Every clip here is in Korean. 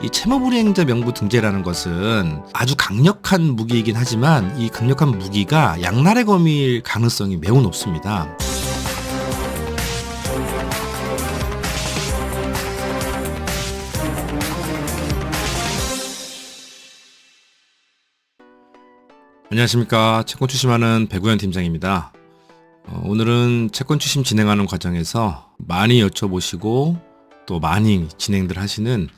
이 채무불이행자 명부 등재라는 것은 아주 강력한 무기이긴 하지만 이 강력한 무기가 양날의 검일 가능성이 매우 높습니다. 안녕하십니까. 채권 추심하는 배구현 팀장입니다. 오늘은 채권 추심 진행하는 과정에서 많이 여쭤보시고 또 많이 진행들 하시는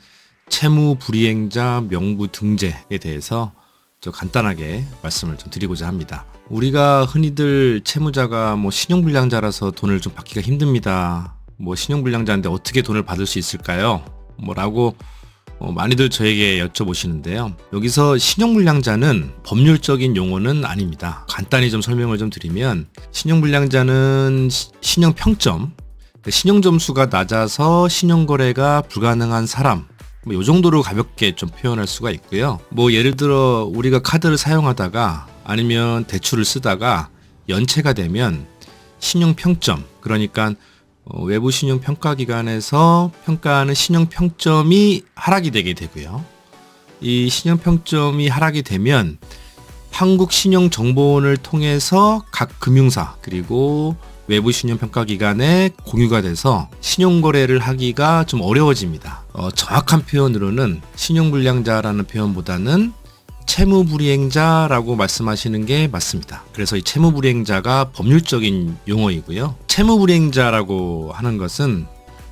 채무불이행자 명부 등재에 대해서 좀 간단하게 말씀을 좀 드리고자 합니다. 우리가 흔히들 채무자가 신용불량자라서 돈을 좀 받기가 힘듭니다. 신용불량자인데 어떻게 돈을 받을 수 있을까요? 라고 많이들 저에게 여쭤보시는데요. 여기서 신용불량자는 법률적인 용어는 아닙니다. 간단히 좀 설명을 좀 드리면 신용불량자는 신용평점, 신용점수가 낮아서 신용거래가 불가능한 사람, 이 정도로 가볍게 좀 표현할 수가 있고요. 예를 들어 우리가 카드를 사용하다가 아니면 대출을 쓰다가 연체가 되면 신용평점, 그러니까 외부 신용평가기관에서 평가하는 신용평점이 하락이 되게 되고요. 이 신용평점이 하락이 되면 한국신용정보원을 통해서 각 금융사 그리고 외부 신용평가기관에 공유가 돼서 신용거래를 하기가 좀 어려워집니다. 정확한 표현으로는 신용불량자라는 표현보다는 채무불이행자라고 말씀하시는 게 맞습니다. 그래서 이 채무불이행자가 법률적인 용어이고요. 채무불이행자라고 하는 것은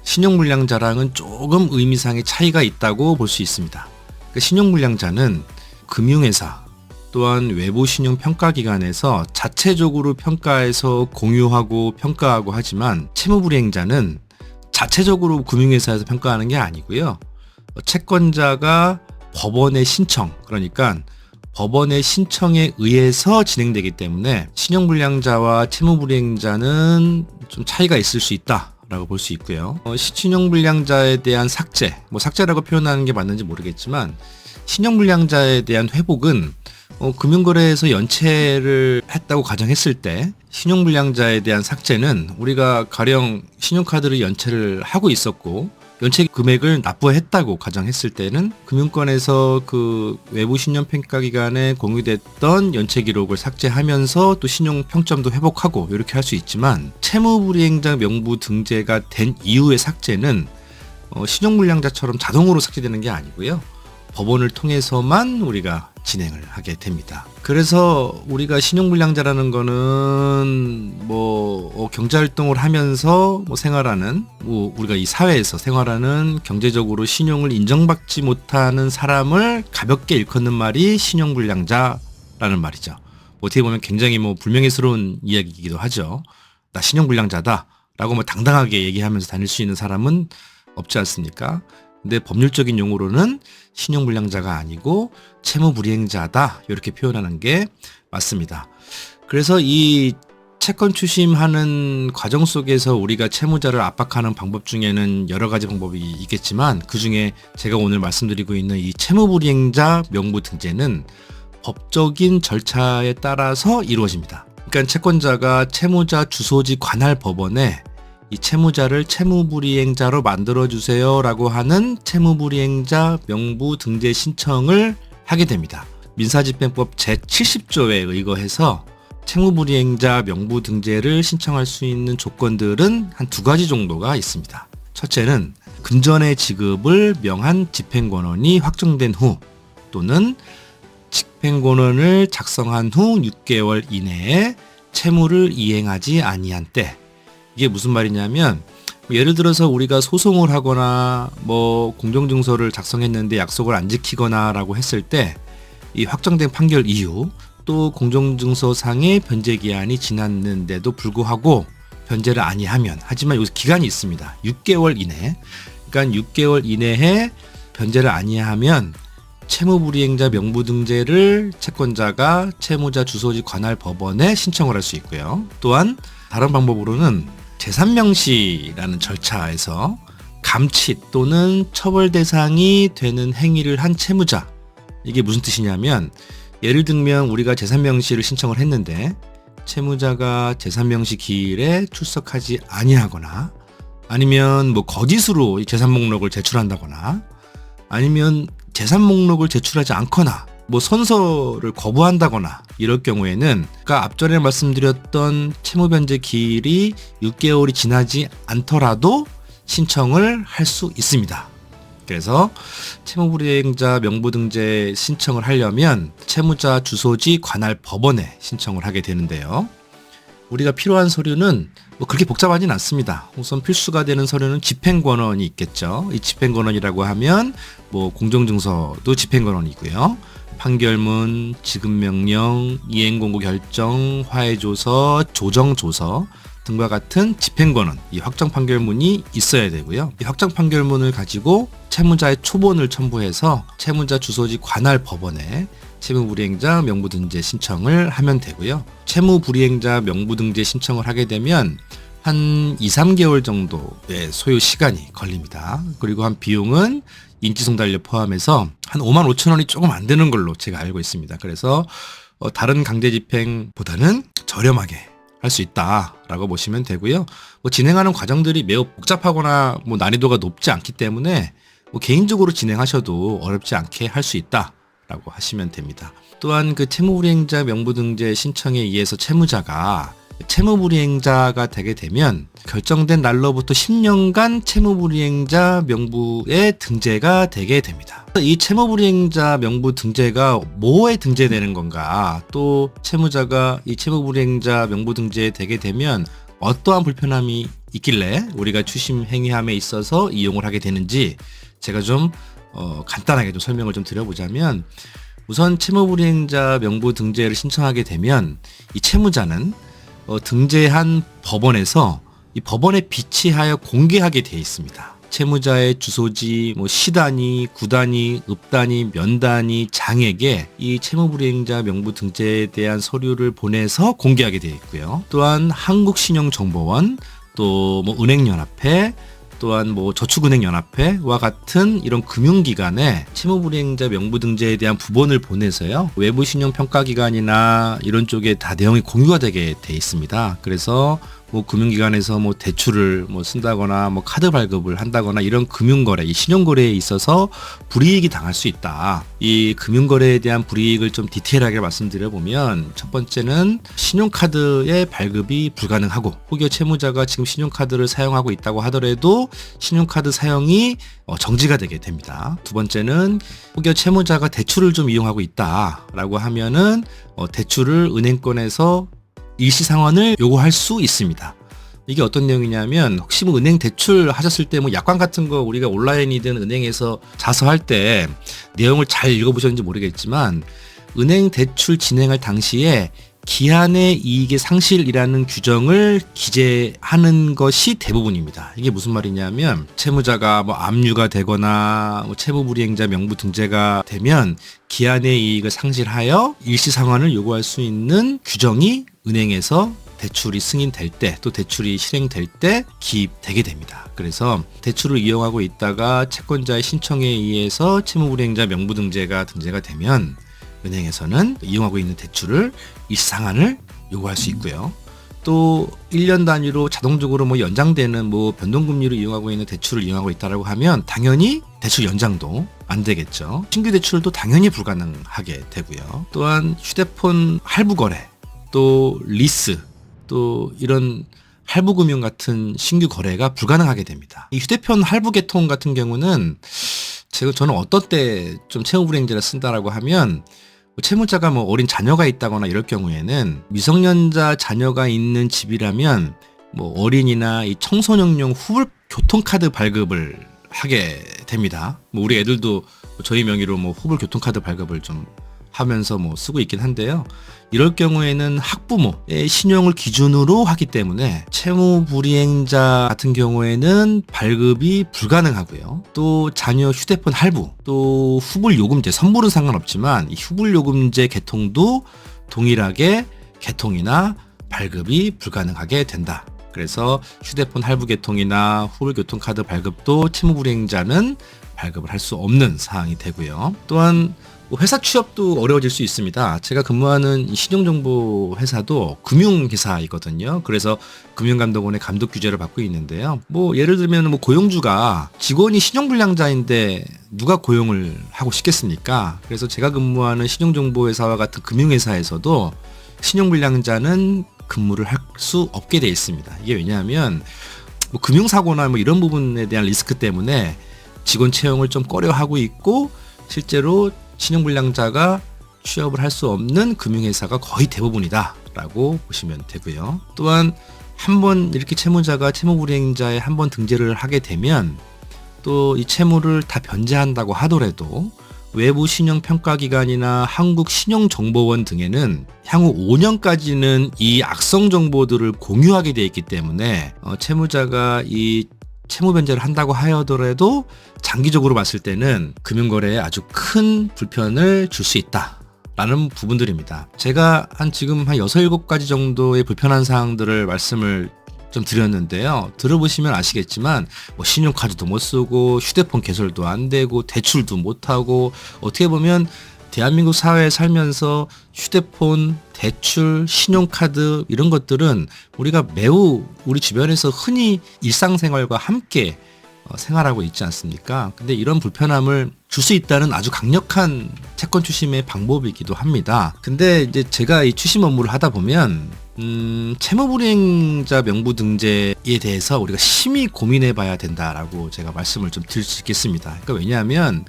신용불량자랑은 조금 의미상의 차이가 있다고 볼 수 있습니다. 신용불량자는 금융회사 또한 외부 신용평가기관에서 자체적으로 평가해서 공유하고 평가하고 하지만 채무불이행자는 자체적으로 금융회사에서 평가하는 게 아니고요. 채권자가 법원의 신청, 그러니까 법원의 신청에 의해서 진행되기 때문에 신용불량자와 채무불이행자는 좀 차이가 있을 수 있다라고 볼 수 있고요. 신용불량자에 대한 삭제, 삭제라고 표현하는 게 맞는지 모르겠지만 신용불량자에 대한 회복은 금융거래에서 연체를 했다고 가정했을 때 신용불량자에 대한 삭제는 우리가 가령 신용카드를 연체를 하고 있었고 연체 금액을 납부했다고 가정했을 때는 금융권에서 그 외부 신용평가기관에 공유됐던 연체 기록을 삭제하면서 또 신용평점도 회복하고 이렇게 할 수 있지만 채무불이행자 명부 등재가 된 이후의 삭제는 신용불량자처럼 자동으로 삭제되는 게 아니고요. 법원을 통해서만 우리가 진행을 하게 됩니다. 그래서 우리가 신용불량자라는 거는 경제활동을 하면서 생활하는 우리가 이 사회에서 생활하는 경제적으로 신용을 인정받지 못하는 사람을 가볍게 일컫는 말이 신용불량자라는 말이죠. 어떻게 보면 굉장히 불명예스러운 이야기이기도 하죠. 나 신용불량자다 라고 당당하게 얘기하면서 다닐 수 있는 사람은 없지 않습니까? 근데 법률적인 용어로는 신용불량자가 아니고 채무불이행자다 이렇게 표현하는 게 맞습니다. 그래서 이 채권 추심하는 과정 속에서 우리가 채무자를 압박하는 방법 중에는 여러 가지 방법이 있겠지만 그중에 제가 오늘 말씀드리고 있는 이 채무불이행자 명부 등재는 법적인 절차에 따라서 이루어집니다. 그러니까 채권자가 채무자 주소지 관할 법원에 이 채무자를 채무불이행자로 만들어주세요 라고 하는 채무불이행자 명부 등재 신청을 하게 됩니다. 민사집행법 제70조에 의거해서 채무불이행자 명부 등재를 신청할 수 있는 조건들은 한 두 가지 정도가 있습니다. 첫째는 금전의 지급을 명한 집행권원이 확정된 후 또는 집행권원을 작성한 후 6개월 이내에 채무를 이행하지 아니한 때. 이게 무슨 말이냐면 예를 들어서 우리가 소송을 하거나 공정증서를 작성했는데 약속을 안 지키거나 라고 했을 때 이 확정된 판결 이후 또 공정증서상의 변제기한이 지났는데도 불구하고 변제를 아니하면 하지만 여기서 기간이 있습니다. 6개월 이내. 그러니까 6개월 이내에 변제를 아니하면 채무불이행자 명부 등재를 채권자가 채무자 주소지 관할 법원에 신청을 할 수 있고요. 또한 다른 방법으로는 재산명시라는 절차에서 감치 또는 처벌 대상이 되는 행위를 한 채무자, 이게 무슨 뜻이냐면 예를 들면 우리가 재산명시를 신청을 했는데 채무자가 재산명시 기일에 출석하지 아니하거나 아니면 거짓으로 재산 목록을 제출한다거나 아니면 재산 목록을 제출하지 않거나 뭐 선서를 거부한다거나 이럴 경우에는 아까 앞전에 말씀드렸던 채무 변제 기일이 6개월이 지나지 않더라도 신청을 할 수 있습니다. 그래서 채무불이행자 명부등재 신청을 하려면 채무자 주소지 관할 법원에 신청을 하게 되는데요. 우리가 필요한 서류는 뭐 그렇게 복잡하진 않습니다. 우선 필수가 되는 서류는 집행권원이 있겠죠. 이 집행권원이라고 하면 뭐 공정증서도 집행권원이고요. 판결문, 지급명령, 이행공고 결정, 화해조서, 조정조서 등과 같은 집행권원, 이 확정 판결문이 있어야 되고요. 이 확정 판결문을 가지고 채무자의 초본을 첨부해서 채무자 주소지 관할 법원에 채무불이행자 명부등재 신청을 하면 되고요. 채무불이행자 명부등재 신청을 하게 되면 한 2, 3개월 정도의 소요 시간이 걸립니다. 그리고 한 비용은 인지송달료 포함해서 한 55,000원이 조금 안 되는 걸로 제가 알고 있습니다. 그래서 다른 강제집행보다는 저렴하게 할 수 있다라고 보시면 되고요. 뭐 진행하는 과정들이 매우 복잡하거나 뭐 난이도가 높지 않기 때문에 뭐 개인적으로 진행하셔도 어렵지 않게 할 수 있다라고 하시면 됩니다. 또한 그 채무불이행자 명부등재 신청에 의해서 채무자가 채무불이행자가 되게 되면 결정된 날로부터 10년간 채무불이행자 명부에 등재가 되게 됩니다. 이 채무불이행자 명부 등재가 뭐에 등재되는 건가, 또 채무자가 이 채무불이행자 명부 등재에 되게 되면 어떠한 불편함이 있길래 우리가 추심 행위함에 있어서 이용을 하게 되는지 제가 좀 간단하게 좀 설명을 좀 드려보자면, 우선 채무불이행자 명부 등재를 신청하게 되면 이 채무자는 등재한 법원에서 이 법원에 비치하여 공개하게 되어 있습니다. 채무자의 주소지, 뭐 시단위, 구단위, 읍단위, 면단위, 장에게 이 채무불이행자 명부 등재에 대한 서류를 보내서 공개하게 되어 있고요. 또한 한국신용정보원, 또 뭐 은행연합회, 또한 뭐 저축은행연합회와 같은 이런 금융기관에 채무불이행자 명부등재에 대한 부본을 보내서요, 외부신용평가기관이나 이런 쪽에 다 내용이 공유가 되게 돼 있습니다. 그래서 뭐 금융기관에서 뭐 대출을 뭐 쓴다거나 뭐 카드 발급을 한다거나 이런 금융거래, 이 신용거래에 있어서 불이익이 당할 수 있다. 이 금융거래에 대한 불이익을 좀 디테일하게 말씀드려보면, 첫 번째는 신용카드의 발급이 불가능하고, 혹여 채무자가 지금 신용카드를 사용하고 있다고 하더라도 신용카드 사용이 정지가 되게 됩니다. 두 번째는 혹여 채무자가 대출을 좀 이용하고 있다라고 하면은 대출을 은행권에서 일시상환을 요구할 수 있습니다. 이게 어떤 내용이냐면, 혹시 뭐 은행 대출 하셨을 때 뭐 약관 같은 거 우리가 온라인이든 은행에서 자서할 때 내용을 잘 읽어보셨는지 모르겠지만, 은행 대출 진행할 당시에 기한의 이익의 상실이라는 규정을 기재하는 것이 대부분입니다. 이게 무슨 말이냐면, 채무자가 뭐 압류가 되거나 뭐 채무불이행자 명부 등재가 되면 기한의 이익을 상실하여 일시상환을 요구할 수 있는 규정이 은행에서 대출이 승인될 때, 또 대출이 실행될 때 기입되게 됩니다. 그래서 대출을 이용하고 있다가 채권자의 신청에 의해서 채무불이행자 명부등재가 등재가 되면 은행에서는 이용하고 있는 대출을 일시상환을 요구할 수 있고요. 또 1년 단위로 자동적으로 뭐 연장되는 뭐 변동금리로 이용하고 있는 대출을 이용하고 있다라고 하면 당연히 대출 연장도 안 되겠죠. 신규 대출도 당연히 불가능하게 되고요. 또한 휴대폰 할부 거래, 또 리스, 또 이런 할부금융 같은 신규 거래가 불가능하게 됩니다. 이 휴대폰 할부 계통 같은 경우는 저는 어떤 때 좀 채무불이행자를 쓴다라고 하면, 채무자가 뭐 어린 자녀가 있다거나 이럴 경우에는 미성년자 자녀가 있는 집이라면 뭐 어린이나 이 청소년용 후불 교통카드 발급을 하게 됩니다. 뭐 우리 애들도 저희 명의로 뭐 후불 교통카드 발급을 좀 하면서 뭐 쓰고 있긴 한데요. 이럴 경우에는 학부모의 신용을 기준으로 하기 때문에 채무불이행자 같은 경우에는 발급이 불가능하고요. 또 자녀 휴대폰 할부, 또 후불요금제, 선불은 상관없지만 이 후불요금제 개통도 동일하게 개통이나 발급이 불가능하게 된다. 그래서 휴대폰 할부 개통이나 후불교통카드 발급도 채무불이행자는 발급을 할 수 없는 사항이 되고요. 또한 회사 취업도 어려워질 수 있습니다. 제가 근무하는 신용정보 회사도 금융회사이거든요. 그래서 금융감독원의 감독 규제를 받고 있는데요. 예를 들면 고용주가 직원이 신용불량자인데 누가 고용을 하고 싶겠습니까? 그래서 제가 근무하는 신용정보회사와 같은 금융회사에서도 신용불량자는 근무를 할 수 없게 돼 있습니다. 이게 왜냐하면 금융사고나 이런 부분에 대한 리스크 때문에 직원 채용을 좀 꺼려하고 있고, 실제로 신용불량자가 취업을 할 수 없는 금융회사가 거의 대부분이다라고 보시면 되고요. 또한 한번 이렇게 채무자가 채무불이행자에 한번 등재를 하게 되면 또 이 채무를 다 변제한다고 하더라도 외부 신용평가기관이나 한국신용정보원 등에는 향후 5년까지는 이 악성 정보들을 공유하게 되어 있기 때문에 채무자가 이 채무 변제를 한다고 하더라도 장기적으로 봤을 때는 금융거래에 아주 큰 불편을 줄 수 있다라는 부분들입니다. 제가 지금 한 6, 7가지 정도의 불편한 사항들을 말씀을 좀 드렸는데요. 들어보시면 아시겠지만 신용카드도 못 쓰고 휴대폰 개설도 안 되고 대출도 못 하고, 어떻게 보면 대한민국 사회에 살면서 휴대폰, 대출, 신용카드 이런 것들은 우리가 매우 우리 주변에서 흔히 일상생활과 함께 생활하고 있지 않습니까? 근데 이런 불편함을 줄 수 있다는 아주 강력한 채권 추심의 방법이기도 합니다. 근데 이제 제가 이 추심 업무를 하다 보면 채무불이행자 명부 등재에 대해서 우리가 심히 고민해 봐야 된다라고 제가 말씀을 좀 드릴 수 있겠습니다. 그러니까 왜냐하면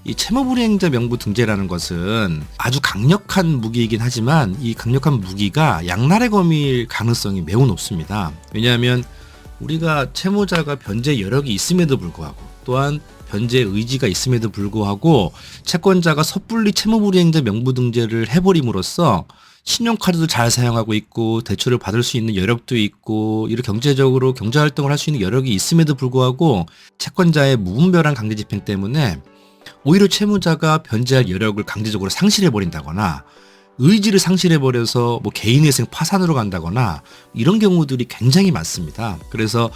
이 채무불이행자 명부 등재라는 것은 아주 강력한 무기이긴 하지만 이 강력한 무기가 양날의 검일 가능성이 매우 높습니다. 왜냐하면 우리가 채무자가 변제 여력이 있음에도 불구하고, 또한 변제 의지가 있음에도 불구하고 채권자가 섣불리 채무불이행자 명부 등재를 해버림으로써 신용카드도 잘 사용하고 있고 대출을 받을 수 있는 여력도 있고 이렇게 경제적으로 경제활동을 할 수 있는 여력이 있음에도 불구하고 채권자의 무분별한 강제집행 때문에 오히려 채무자가 변제할 여력을 강제적으로 상실해버린다거나 의지를 상실해버려서 개인회생 파산으로 간다거나 이런 경우들이 굉장히 많습니다. 그래서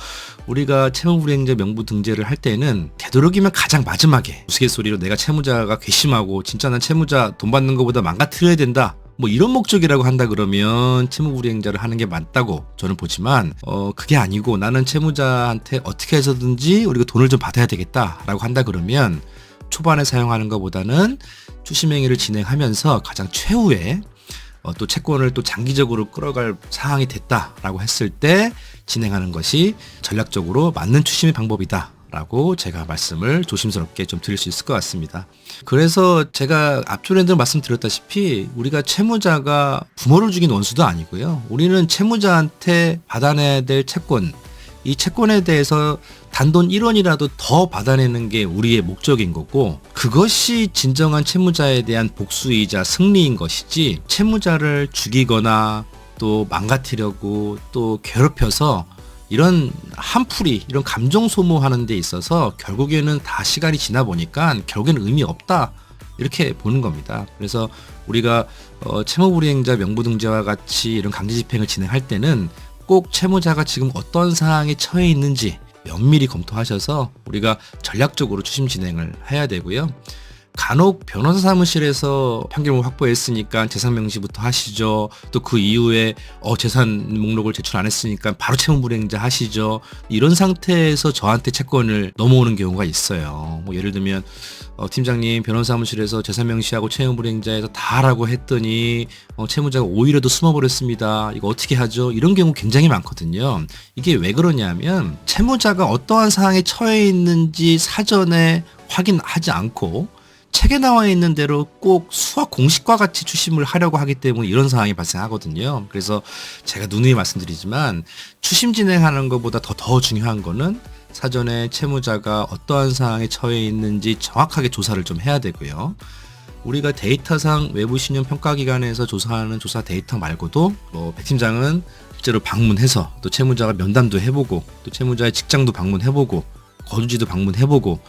우리가 채무불이행자 명부 등재를 할 때는 되도록이면 가장 마지막에 우스갯소리로 내가 채무자가 괘씸하고 진짜 난 채무자 돈 받는 것보다 망가뜨려야 된다, 이런 목적이라고 한다 그러면 채무불이행자를 하는 게 맞다고 저는 보지만 그게 아니고 나는 채무자한테 어떻게 해서든지 우리가 돈을 좀 받아야 되겠다라고 한다 그러면 초반에 사용하는 것보다는 추심행위를 진행하면서 가장 최후에 또 채권을 또 장기적으로 끌어갈 상황이 됐다라고 했을 때 진행하는 것이 전략적으로 맞는 추심의 방법이다라고 제가 말씀을 조심스럽게 좀 드릴 수 있을 것 같습니다. 그래서 제가 앞전에도 말씀드렸다시피 우리가 채무자가 부모를 죽인 원수도 아니고요. 우리는 채무자한테 받아내야 될 채권, 이 채권에 대해서 단돈 1원이라도 더 받아내는 게 우리의 목적인 거고, 그것이 진정한 채무자에 대한 복수이자 승리인 것이지, 채무자를 죽이거나 또 망가뜨리려고 또 괴롭혀서 이런 한풀이 이런 감정 소모하는 데 있어서 결국에는 다 시간이 지나 보니까 결국에는 의미 없다, 이렇게 보는 겁니다. 그래서 우리가 채무불이행자 명부등재와 같이 이런 강제집행을 진행할 때는 꼭 채무자가 지금 어떤 상황에 처해 있는지 면밀히 검토하셔서 우리가 전략적으로 추심 진행을 해야 되고요. 간혹 변호사 사무실에서 판결문 확보했으니까 재산 명시부터 하시죠. 또 그 이후에 재산 목록을 제출 안 했으니까 바로 채무불이행자 하시죠. 이런 상태에서 저한테 채권을 넘어오는 경우가 있어요. 예를 들면 팀장님, 변호사 사무실에서 재산 명시하고 채무불이행자에서 다 하라고 했더니 채무자가 오히려 더 숨어버렸습니다. 이거 어떻게 하죠? 이런 경우 굉장히 많거든요. 이게 왜 그러냐면 채무자가 어떠한 상황에 처해 있는지 사전에 확인하지 않고 책에 나와 있는 대로 꼭 수학 공식과 같이 추심을 하려고 하기 때문에 이런 상황이 발생하거든요. 그래서 제가 누누이 말씀드리지만 추심 진행하는 것보다 더 중요한 거는 사전에 채무자가 어떠한 상황에 처해 있는지 정확하게 조사를 좀 해야 되고요. 우리가 데이터상 외부 신용평가기관에서 조사하는 조사 데이터 말고도 백 팀장은 실제로 방문해서 또 채무자가 면담도 해보고 또 채무자의 직장도 방문해보고 거주지도 방문해보고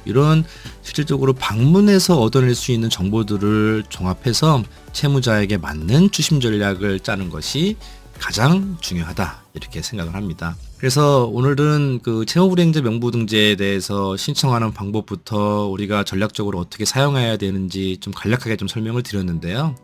이런 실질적으로 방문해서 얻어낼 수 있는 정보들을 종합해서 채무자에게 맞는 추심 전략을 짜는 것이 가장 중요하다 이렇게 생각을 합니다. 그래서 오늘은 그 채무불이행자 명부등재에 대해서 신청하는 방법부터 우리가 전략적으로 어떻게 사용해야 되는지 좀 간략하게 좀 설명을 드렸는데요.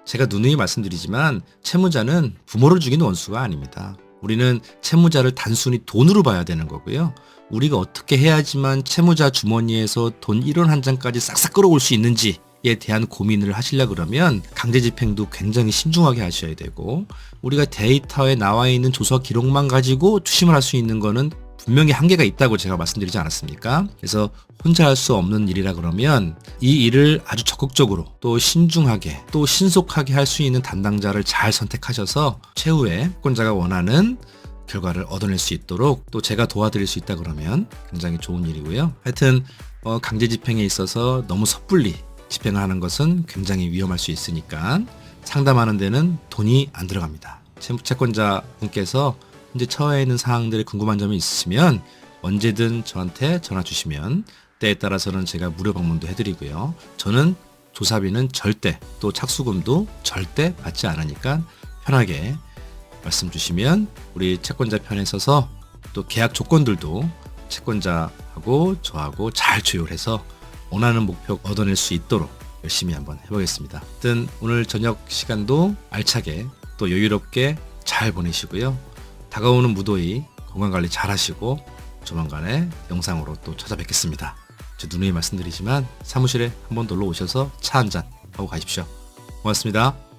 제가 누누이 말씀드리지만 채무자는 부모를 죽인 원수가 아닙니다. 우리는 채무자를 단순히 돈으로 봐야 되는 거고요. 우리가 어떻게 해야지만 채무자 주머니에서 돈 1원 한 장까지 싹싹 끌어올 수 있는지에 대한 고민을 하시려 그러면 강제집행도 굉장히 신중하게 하셔야 되고, 우리가 데이터에 나와 있는 조서 기록만 가지고 추심을 할 수 있는 거는 분명히 한계가 있다고 제가 말씀드리지 않았습니까? 그래서 혼자 할 수 없는 일이라 그러면 이 일을 아주 적극적으로 또 신중하게 또 신속하게 할 수 있는 담당자를 잘 선택하셔서 최후에 채권자가 원하는 결과를 얻어낼 수 있도록 또 제가 도와드릴 수 있다 그러면 굉장히 좋은 일이고요. 하여튼 강제 집행에 있어서 너무 섣불리 집행하는 것은 굉장히 위험할 수 있으니까 상담하는 데는 돈이 안 들어갑니다. 채권자 분께서 현재 처해 있는 사항들에 궁금한 점이 있으시면 언제든 저한테 전화 주시면 때에 따라서는 제가 무료 방문도 해드리고요. 저는 조사비는 절대, 또 착수금도 절대 받지 않으니까 편하게 말씀 주시면 우리 채권자 편에 서서 또 계약 조건들도 채권자하고 저하고 잘 조율해서 원하는 목표 얻어낼 수 있도록 열심히 한번 해보겠습니다. 하여튼 오늘 저녁 시간도 알차게 또 여유롭게 잘 보내시고요. 다가오는 무더위 건강관리 잘 하시고 조만간에 영상으로 또 찾아뵙겠습니다. 저 누누이 말씀드리지만 사무실에 한번 놀러 오셔서 차 한잔 하고 가십시오. 고맙습니다.